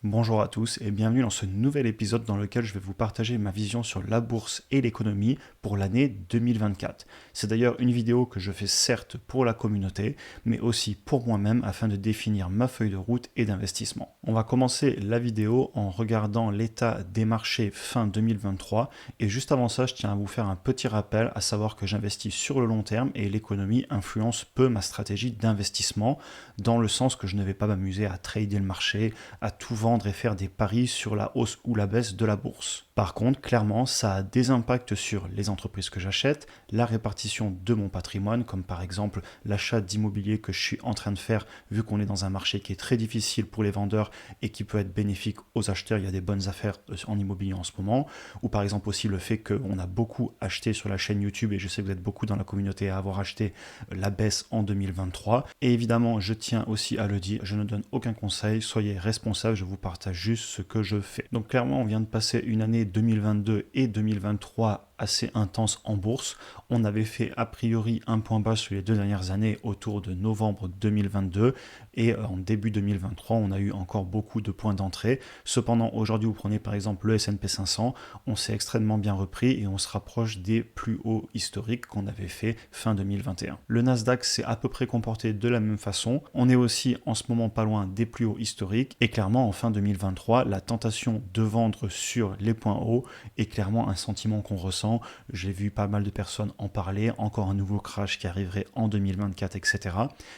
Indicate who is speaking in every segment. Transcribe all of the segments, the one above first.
Speaker 1: Bonjour à tous et bienvenue dans ce nouvel épisode dans lequel je vais vous partager ma vision sur la bourse et l'économie pour l'année 2024. C'est d'ailleurs une vidéo que je fais certes pour la communauté, mais aussi pour moi-même afin de définir ma feuille de route et d'investissement. On va commencer la vidéo en regardant l'état des marchés fin 2023 et juste avant ça, je tiens à vous faire un petit rappel, à savoir que j'investis sur le long terme et l'économie influence peu ma stratégie d'investissement dans le sens que je ne vais pas m'amuser à trader le marché, à tout vendre et faire des paris sur la hausse ou la baisse de la bourse. Par contre, clairement, ça a des impacts sur les entreprises que j'achète, la répartition de mon patrimoine, comme par exemple l'achat d'immobilier que je suis en train de faire, vu qu'on est dans un marché qui est très difficile pour les vendeurs et qui peut être bénéfique aux acheteurs. Il y a des bonnes affaires en immobilier en ce moment, ou par exemple aussi le fait qu'on a beaucoup acheté sur la chaîne YouTube, et je sais que vous êtes beaucoup dans la communauté à avoir acheté la baisse en 2023. Et évidemment, je tiens aussi à le dire, je ne donne aucun conseil, soyez responsable, je vous partage juste ce que je fais. Donc clairement, on vient de passer une année 2022 et 2023 assez intense en bourse. On avait fait a priori un point bas sur les 2 dernières années autour de novembre 2022 et en début 2023, on a eu encore beaucoup de points d'entrée. Cependant, aujourd'hui, vous prenez par exemple le S&P 500, on s'est extrêmement bien repris et on se rapproche des plus hauts historiques qu'on avait fait fin 2021. Le Nasdaq s'est à peu près comporté de la même façon. On est aussi en ce moment pas loin des plus hauts historiques et clairement en fin 2023, la tentation de vendre sur les points hauts est clairement un sentiment qu'on ressent. J'ai vu pas mal de personnes en parler, encore un nouveau crash qui arriverait en 2024, etc.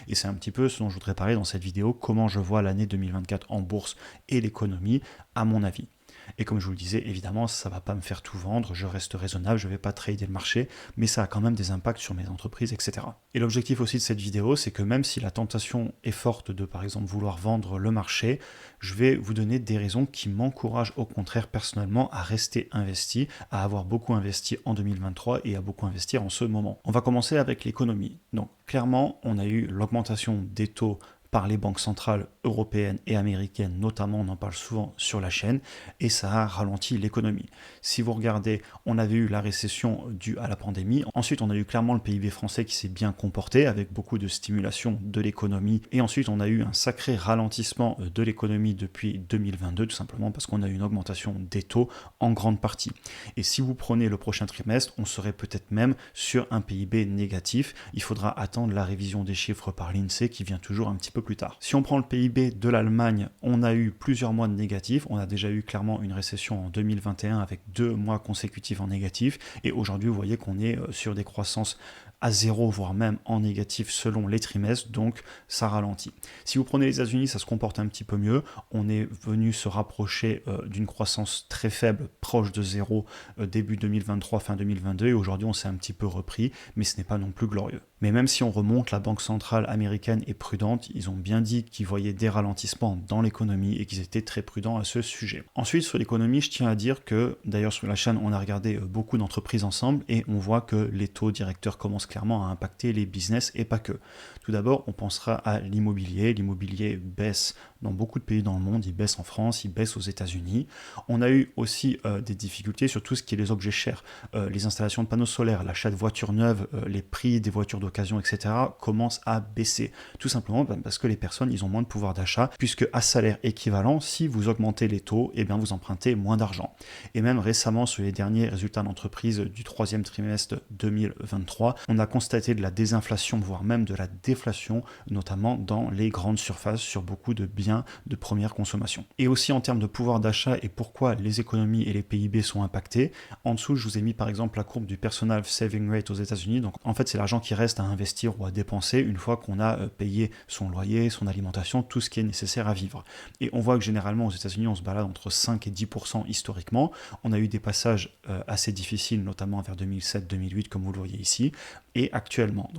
Speaker 1: Et c'est un petit peu ce dont je voudrais parler dans cette vidéo, comment je vois l'année 2024 en bourse et l'économie, à mon avis. Et comme je vous le disais, évidemment, ça ne va pas me faire tout vendre, je reste raisonnable, je ne vais pas trader le marché, mais ça a quand même des impacts sur mes entreprises, etc. Et l'objectif aussi de cette vidéo, c'est que même si la tentation est forte de, par exemple, vouloir vendre le marché, je vais vous donner des raisons qui m'encouragent au contraire personnellement à rester investi, à avoir beaucoup investi en 2023 et à beaucoup investir en ce moment. On va commencer avec l'économie. Donc clairement, on a eu l'augmentation des taux par les banques centrales européennes et américaines, notamment, on en parle souvent sur la chaîne, et ça a ralenti l'économie. Si vous regardez, on avait eu la récession due à la pandémie, ensuite on a eu clairement le PIB français qui s'est bien comporté, avec beaucoup de stimulation de l'économie, et ensuite on a eu un sacré ralentissement de l'économie depuis 2022, tout simplement parce qu'on a eu une augmentation des taux en grande partie. Et si vous prenez le prochain trimestre, on serait peut-être même sur un PIB négatif, il faudra attendre la révision des chiffres par l'INSEE qui vient toujours un petit peu plus tard. Si on prend le PIB de l'Allemagne, on a eu plusieurs mois de négatif. On a déjà eu clairement une récession en 2021 avec 2 mois consécutifs en négatif. Et aujourd'hui, vous voyez qu'on est sur des croissances à zéro, voire même en négatif selon les trimestres, donc ça ralentit. Si vous prenez les États-Unis, ça se comporte un petit peu mieux. On est venu se rapprocher d'une croissance très faible, proche de zéro, début 2023, fin 2022, et aujourd'hui on s'est un petit peu repris, mais ce n'est pas non plus glorieux. Mais même si on remonte, la Banque centrale américaine est prudente, ils ont bien dit qu'ils voyaient des ralentissements dans l'économie et qu'ils étaient très prudents à ce sujet. Ensuite, sur l'économie, je tiens à dire que, d'ailleurs sur la chaîne, on a regardé beaucoup d'entreprises ensemble et on voit que les taux directeurs commencent clairement à impacter les business et pas que. Tout d'abord, on pensera à l'immobilier. L'immobilier baisse dans beaucoup de pays dans le monde, il baisse en France, il baisse aux États-Unis. On a eu aussi des difficultés sur tout ce qui est les objets chers, les installations de panneaux solaires, l'achat de voitures neuves, les prix des voitures d'occasion, etc. commencent à baisser. Tout simplement parce que les personnes, ils ont moins de pouvoir d'achat, puisque à salaire équivalent, si vous augmentez les taux, eh bien vous empruntez moins d'argent. Et même récemment, sur les derniers résultats d'entreprise du 3e trimestre 2023, on a constaté de la désinflation, voire même de la déflation, notamment dans les grandes surfaces, sur beaucoup de biens de première consommation. Et aussi en termes de pouvoir d'achat et pourquoi les économies et les PIB sont impactés, en dessous, je vous ai mis par exemple la courbe du Personal Saving Rate aux États-Unis. Donc en fait, c'est l'argent qui reste à investir ou à dépenser une fois qu'on a payé son loyer, son alimentation, tout ce qui est nécessaire à vivre. Et on voit que généralement aux États-Unis, on se balade entre 5 et 10% historiquement. On a eu des passages assez difficiles, notamment vers 2007-2008, comme vous le voyez ici. Et actuellement,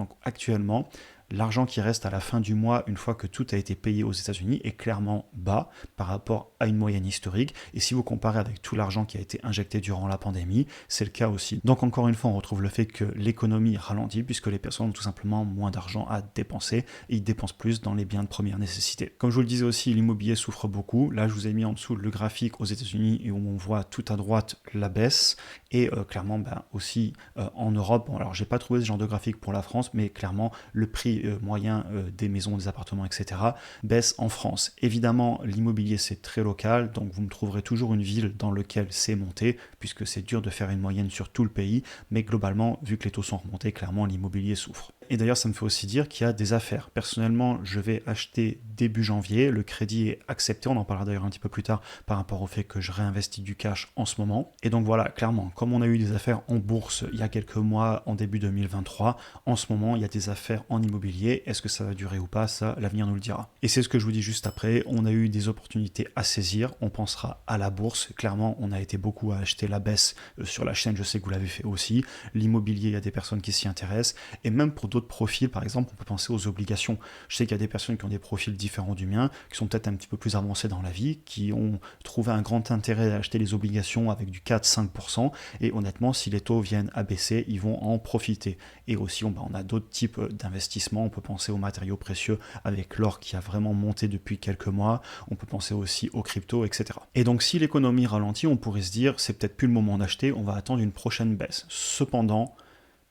Speaker 1: l'argent qui reste à la fin du mois, une fois que tout a été payé aux États-Unis, est clairement bas par rapport à une moyenne historique. Et si vous comparez avec tout l'argent qui a été injecté durant la pandémie, c'est le cas aussi. Donc encore une fois, on retrouve le fait que l'économie ralentit puisque les personnes ont tout simplement moins d'argent à dépenser et ils dépensent plus dans les biens de première nécessité. Comme je vous le disais aussi, l'immobilier souffre beaucoup. Là, je vous ai mis en dessous le graphique aux États-Unis et où on voit tout à droite la baisse et clairement aussi en Europe. Bon, alors j'ai pas trouvé ce genre de graphique pour la France, mais clairement le prix prix moyens des maisons, des appartements, etc. baisse en France. Évidemment, l'immobilier c'est très local, donc vous me trouverez toujours une ville dans laquelle c'est monté, puisque c'est dur de faire une moyenne sur tout le pays, mais globalement, vu que les taux sont remontés, clairement l'immobilier souffre. Et d'ailleurs, ça me fait aussi dire qu'il y a des affaires. Personnellement, je vais acheter début janvier, le crédit est accepté, on en parlera d'ailleurs un petit peu plus tard par rapport au fait que je réinvestis du cash en ce moment. Et donc voilà, clairement, comme on a eu des affaires en bourse il y a quelques mois, en début 2023, en ce moment, il y a des affaires en immobilier. Est-ce que ça va durer ou pas? Ça, l'avenir nous le dira. Et c'est ce que je vous dis juste après, on a eu des opportunités à saisir, on pensera à la bourse. Clairement, on a été beaucoup à acheter la baisse sur la chaîne, je sais que vous l'avez fait aussi. L'immobilier, il y a des personnes qui s'y intéressent. Et même pour d'autres profils, par exemple, on peut penser aux obligations. Je sais qu'il y a des personnes qui ont des profils différents du mien, qui sont peut-être un petit peu plus avancés dans la vie, qui ont trouvé un grand intérêt à acheter les obligations avec du 4-5%. Et honnêtement, si les taux viennent à baisser, ils vont en profiter. Et aussi, on a d'autres types d'investissements. On peut penser aux matériaux précieux avec l'or qui a vraiment monté depuis quelques mois. On peut penser aussi aux cryptos, etc. Et donc, si l'économie ralentit, on pourrait se dire, c'est peut-être plus le moment d'acheter, on va attendre une prochaine baisse. Cependant,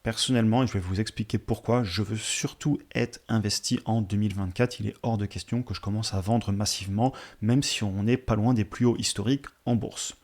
Speaker 1: personnellement, et je vais vous expliquer pourquoi, je veux surtout être investi en 2024. Il est hors de question que je commence à vendre massivement, même si on n'est pas loin des plus hauts historiques en bourse.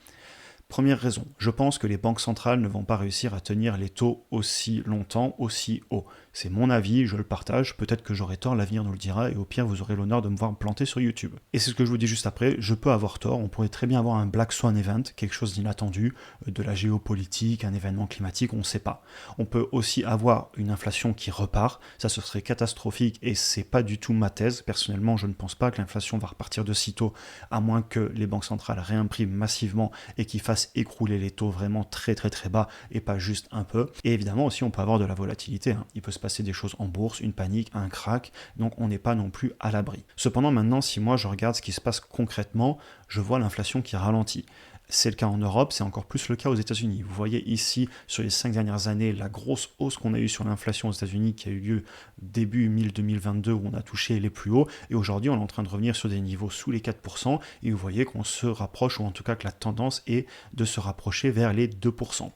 Speaker 1: Première raison, je pense que les banques centrales ne vont pas réussir à tenir les taux aussi longtemps, aussi haut. C'est mon avis, je le partage, peut-être que j'aurai tort, l'avenir nous le dira, et au pire vous aurez l'honneur de me voir me planter sur YouTube. Et c'est ce que je vous dis juste après, je peux avoir tort, on pourrait très bien avoir un Black Swan event, quelque chose d'inattendu, de la géopolitique, un événement climatique, on ne sait pas. On peut aussi avoir une inflation qui repart, ça ce serait catastrophique, et c'est pas du tout ma thèse. Personnellement, je ne pense pas que l'inflation va repartir de sitôt, à moins que les banques centrales réimpriment massivement et qu'ils fassent écrouler les taux vraiment très très très bas et pas juste un peu. Et évidemment aussi on peut avoir de la volatilité, il peut se passer des choses en bourse, une panique, un crack, donc on n'est pas non plus à l'abri. Cependant maintenant, si moi je regarde ce qui se passe concrètement, je vois l'inflation qui ralentit. C'est le cas en Europe, c'est encore plus le cas aux États-Unis. Vous voyez ici, sur les 5 dernières années, la grosse hausse qu'on a eue sur l'inflation aux États-Unis qui a eu lieu début 2022 où on a touché les plus hauts. Et aujourd'hui, on est en train de revenir sur des niveaux sous les 4%. Et vous voyez qu'on se rapproche, ou en tout cas que la tendance est de se rapprocher vers les 2%.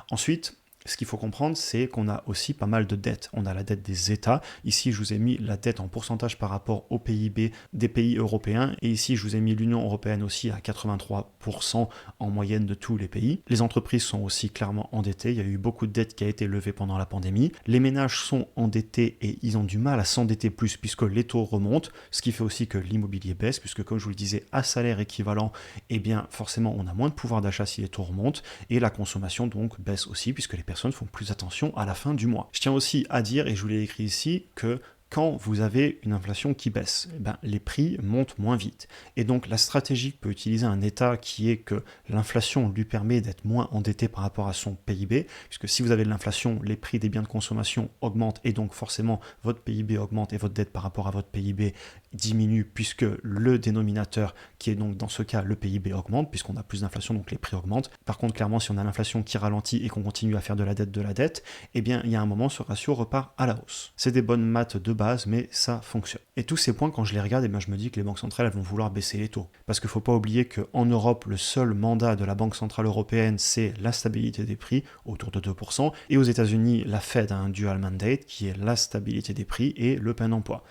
Speaker 1: Ensuite, ce qu'il faut comprendre, c'est qu'on a aussi pas mal de dettes. On a la dette des États. Ici, je vous ai mis la dette en pourcentage par rapport au PIB des pays européens. Et ici, je vous ai mis l'Union européenne aussi à 83% en moyenne de tous les pays. Les entreprises sont aussi clairement endettées. Il y a eu beaucoup de dettes qui a été levées pendant la pandémie. Les ménages sont endettés et ils ont du mal à s'endetter plus puisque les taux remontent. Ce qui fait aussi que l'immobilier baisse puisque, comme je vous le disais, à salaire équivalent, eh bien, forcément, on a moins de pouvoir d'achat si les taux remontent. Et la consommation, donc, baisse aussi puisque les personnes font plus attention à la fin du mois. Je tiens aussi à dire, et je vous l'ai écrit ici, que quand vous avez une inflation qui baisse, les prix montent moins vite. Et donc la stratégie que peut utiliser un État qui est que l'inflation lui permet d'être moins endetté par rapport à son PIB, puisque si vous avez de l'inflation, les prix des biens de consommation augmentent et donc forcément votre PIB augmente et votre dette par rapport à votre PIB diminue puisque le dénominateur, qui est donc dans ce cas le PIB, augmente, puisqu'on a plus d'inflation, donc les prix augmentent. Par contre, clairement, si on a l'inflation qui ralentit et qu'on continue à faire de la dette, eh bien, il y a un moment, ce ratio repart à la hausse. C'est des bonnes maths de base, mais ça fonctionne. Et tous ces points, quand je les regarde, eh bien, je me dis que les banques centrales elles vont vouloir baisser les taux. Parce qu'il ne faut pas oublier qu'en Europe, le seul mandat de la Banque Centrale Européenne, c'est la stabilité des prix, autour de 2%. Et aux États-Unis, la Fed a un dual mandate, qui est la stabilité des prix et le plein emploi.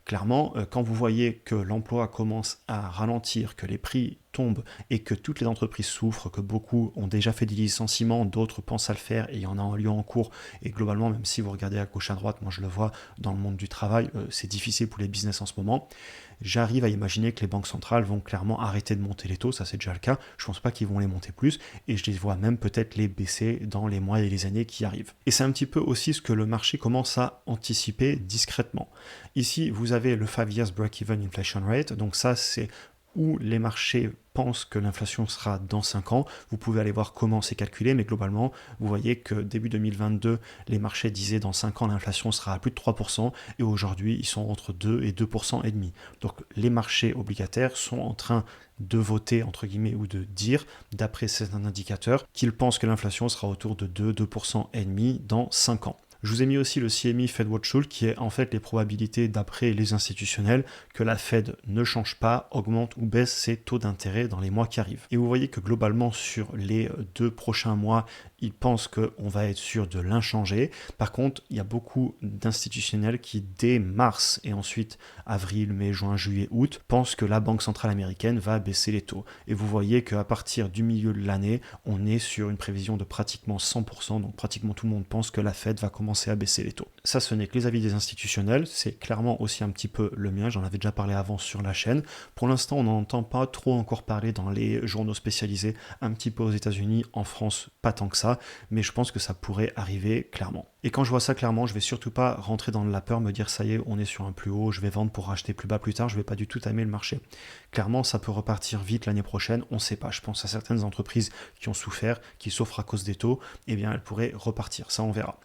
Speaker 1: Clairement, quand vous voyez que l'emploi commence à ralentir, que les prix tombent et que toutes les entreprises souffrent, que beaucoup ont déjà fait des licenciements, d'autres pensent à le faire et il y en a un lieu en cours. Et globalement, même si vous regardez à gauche à droite, moi je le vois dans le monde du travail, c'est difficile pour les business en ce moment. J'arrive à imaginer que les banques centrales vont clairement arrêter de monter les taux, ça c'est déjà le cas. Je ne pense pas qu'ils vont les monter plus et je les vois même peut-être les baisser dans les mois et les années qui arrivent. Et c'est un petit peu aussi ce que le marché commence à anticiper discrètement. Ici, vous avez le 5 years break-even inflation rate, donc ça c'est où les marchés pensent que l'inflation sera dans 5 ans. Vous pouvez aller voir comment c'est calculé, mais globalement, vous voyez que début 2022, les marchés disaient dans 5 ans, l'inflation sera à plus de 3%, et aujourd'hui, ils sont entre 2 et 2% et demi. Donc les marchés obligataires sont en train de voter, entre guillemets, ou de dire, d'après certains indicateurs, qu'ils pensent que l'inflation sera autour de 2%, 2% et demi dans 5 ans. Je vous ai mis aussi le CME FedWatch Tool qui est en fait les probabilités d'après les institutionnels que la Fed ne change pas, augmente ou baisse ses taux d'intérêt dans les mois qui arrivent. Et vous voyez que globalement sur les 2 prochains mois, ils pensent qu'on va être sûr de l'inchanger. Par contre, il y a beaucoup d'institutionnels qui dès mars et ensuite avril, mai, juin, juillet, août pensent que la Banque centrale américaine va baisser les taux. Et vous voyez qu'à partir du milieu de l'année, on est sur une prévision de pratiquement 100%, donc pratiquement tout le monde pense que la Fed va commencer à baisser les taux. Ça, ce n'est que les avis des institutionnels, c'est clairement aussi un petit peu le mien, j'en avais déjà parlé avant sur la chaîne. Pour l'instant, on n'en entend pas trop encore parler dans les journaux spécialisés, un petit peu aux États-Unis, en France, pas tant que ça, mais je pense que ça pourrait arriver clairement. Et quand je vois ça clairement, je vais surtout pas rentrer dans la peur, me dire ça y est, on est sur un plus haut, je vais vendre pour racheter plus bas plus tard, je vais pas du tout aimer le marché. Clairement, ça peut repartir vite l'année prochaine, on sait pas. Je pense à certaines entreprises qui ont souffert, qui souffrent à cause des taux, eh bien elles pourraient repartir, ça on verra.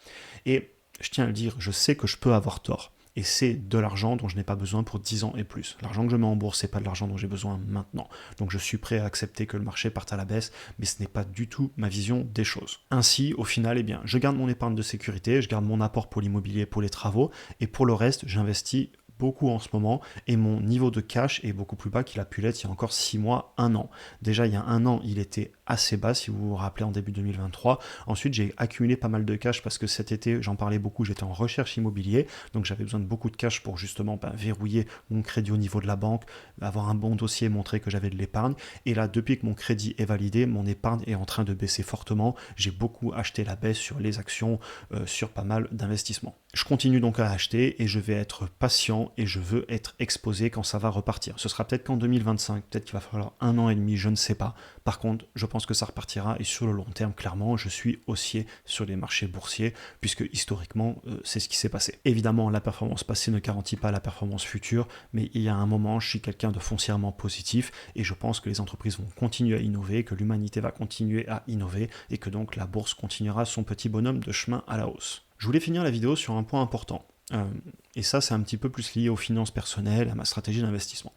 Speaker 1: Et je tiens à le dire, je sais que je peux avoir tort. Et c'est de l'argent dont je n'ai pas besoin pour 10 ans et plus. L'argent que je mets en bourse, c'est pas de l'argent dont j'ai besoin maintenant. Donc je suis prêt à accepter que le marché parte à la baisse, mais ce n'est pas du tout ma vision des choses. Ainsi, au final, eh bien, je garde mon épargne de sécurité, je garde mon apport pour l'immobilier, pour les travaux, et pour le reste, j'investis beaucoup en ce moment et mon niveau de cash est beaucoup plus bas qu'il a pu l'être il y a encore 6 mois, 1 an. Déjà il y a 1 an il était assez bas si vous vous rappelez en début 2023. Ensuite j'ai accumulé pas mal de cash parce que cet été j'en parlais beaucoup, j'étais en recherche immobilier donc j'avais besoin de beaucoup de cash pour justement verrouiller mon crédit au niveau de la banque, avoir un bon dossier, montrer que j'avais de l'épargne et là depuis que mon crédit est validé, mon épargne est en train de baisser fortement, j'ai beaucoup acheté la baisse sur les actions, sur pas mal d'investissements. Je continue donc à acheter et je vais être patient et je veux être exposé quand ça va repartir. Ce sera peut-être qu'en 2025, peut-être qu'il va falloir 1 an et demi, je ne sais pas. Par contre, je pense que ça repartira et sur le long terme, clairement, je suis haussier sur les marchés boursiers puisque historiquement, c'est ce qui s'est passé. Évidemment, la performance passée ne garantit pas la performance future, mais il y a un moment, je suis quelqu'un de foncièrement positif et je pense que les entreprises vont continuer à innover, que l'humanité va continuer à innover et que donc la bourse continuera son petit bonhomme de chemin à la hausse. Je voulais finir la vidéo sur un point important. Et ça, c'est un petit peu plus lié aux finances personnelles, à ma stratégie d'investissement.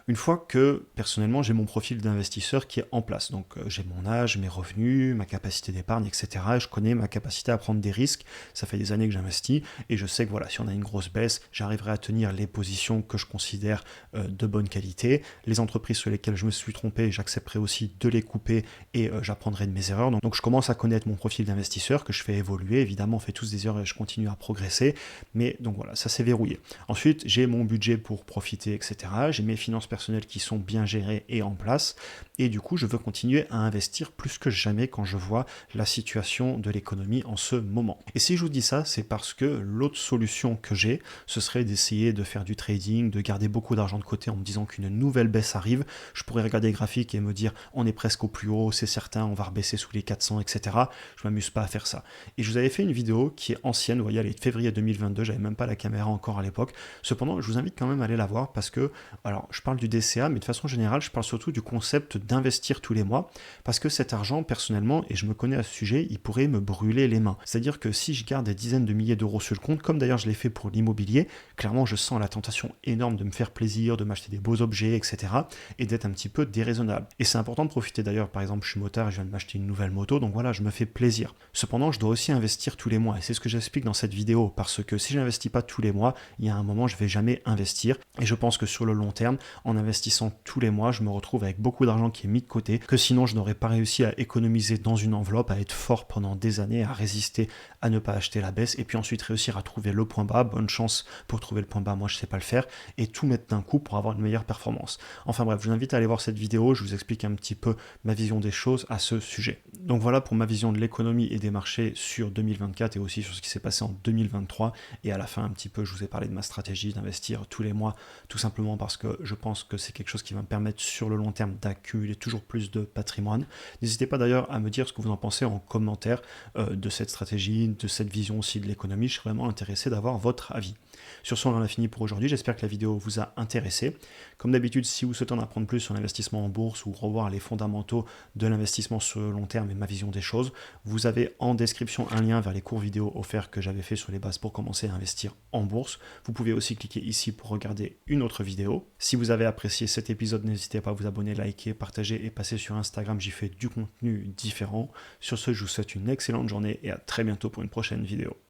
Speaker 1: Une fois que, personnellement, j'ai mon profil d'investisseur qui est en place, donc j'ai mon âge, mes revenus, ma capacité d'épargne, etc. Et je connais ma capacité à prendre des risques, ça fait des années que j'investis, et je sais que voilà, si on a une grosse baisse, j'arriverai à tenir les positions que je considère de bonne qualité. Les entreprises sur lesquelles je me suis trompé, j'accepterai aussi de les couper et j'apprendrai de mes erreurs. Donc je commence à connaître mon profil d'investisseur, que je fais évoluer, évidemment on fait tous des erreurs et je continue à progresser, mais donc voilà, ça c'est verrouillé. Ensuite, j'ai mon budget pour profiter, etc. J'ai mes finances personnelles qui sont bien gérés et en place. Et du coup, je veux continuer à investir plus que jamais quand je vois la situation de l'économie en ce moment. Et si je vous dis ça, c'est parce que l'autre solution que j'ai, ce serait d'essayer de faire du trading, de garder beaucoup d'argent de côté en me disant qu'une nouvelle baisse arrive. Je pourrais regarder les graphiques et me dire on est presque au plus haut, c'est certain, on va rebaisser sous les 400, etc. Je m'amuse pas à faire ça. Et je vous avais fait une vidéo qui est ancienne, vous voyez, elle est de février 2022, j'avais même pas la caméra encore à l'époque. Cependant, je vous invite quand même à aller la voir parce que, alors, je parle du DCA, mais de façon générale, je parle surtout du concept d'investir tous les mois, parce que cet argent, personnellement, et je me connais à ce sujet, il pourrait me brûler les mains. C'est-à-dire que si je garde des dizaines de milliers d'euros sur le compte, comme d'ailleurs je l'ai fait pour l'immobilier, clairement je sens la tentation énorme de me faire plaisir, de m'acheter des beaux objets, etc. et d'être un petit peu déraisonnable. Et c'est important de profiter d'ailleurs, par exemple, je suis motard et je viens de m'acheter une nouvelle moto, donc voilà, je me fais plaisir. Cependant, je dois aussi investir tous les mois, et c'est ce que j'explique dans cette vidéo, parce que si j'investis pas tous les mois, il y a un moment, je vais jamais investir, et je pense que sur le long terme, en investissant tous les mois, je me retrouve avec beaucoup d'argent qui est mis de côté, que sinon je n'aurais pas réussi à économiser dans une enveloppe, à être fort pendant des années, à résister, à ne pas acheter la baisse, et puis ensuite réussir à trouver le point bas. Bonne chance pour trouver le point bas, moi je sais pas le faire, et tout mettre d'un coup pour avoir une meilleure performance. Enfin bref, je vous invite à aller voir cette vidéo, je vous explique un petit peu ma vision des choses à ce sujet. Donc voilà pour ma vision de l'économie et des marchés sur 2024 et aussi sur ce qui s'est passé en 2023, et à la fin un petit peu je vous ai parlé de ma stratégie d'investir tous les mois, tout simplement parce que je pense que c'est quelque chose qui va me permettre sur le long terme d'accumuler toujours plus de patrimoine. N'hésitez pas d'ailleurs à me dire ce que vous en pensez en commentaire de cette stratégie, de cette vision aussi de l'économie. Je serais vraiment intéressé d'avoir votre avis. Sur ce, on en a fini pour aujourd'hui. J'espère que la vidéo vous a intéressé. Comme d'habitude, si vous souhaitez en apprendre plus sur l'investissement en bourse ou revoir les fondamentaux de l'investissement sur le long terme et ma vision des choses, vous avez en description un lien vers les cours vidéo offerts que j'avais fait sur les bases pour commencer à investir en bourse. Vous pouvez aussi cliquer ici pour regarder une autre vidéo. Si vous avez apprécié cet épisode, n'hésitez pas à vous abonner, liker, partager et passer sur Instagram. J'y fais du contenu différent. Sur ce, je vous souhaite une excellente journée et à très bientôt pour une prochaine vidéo.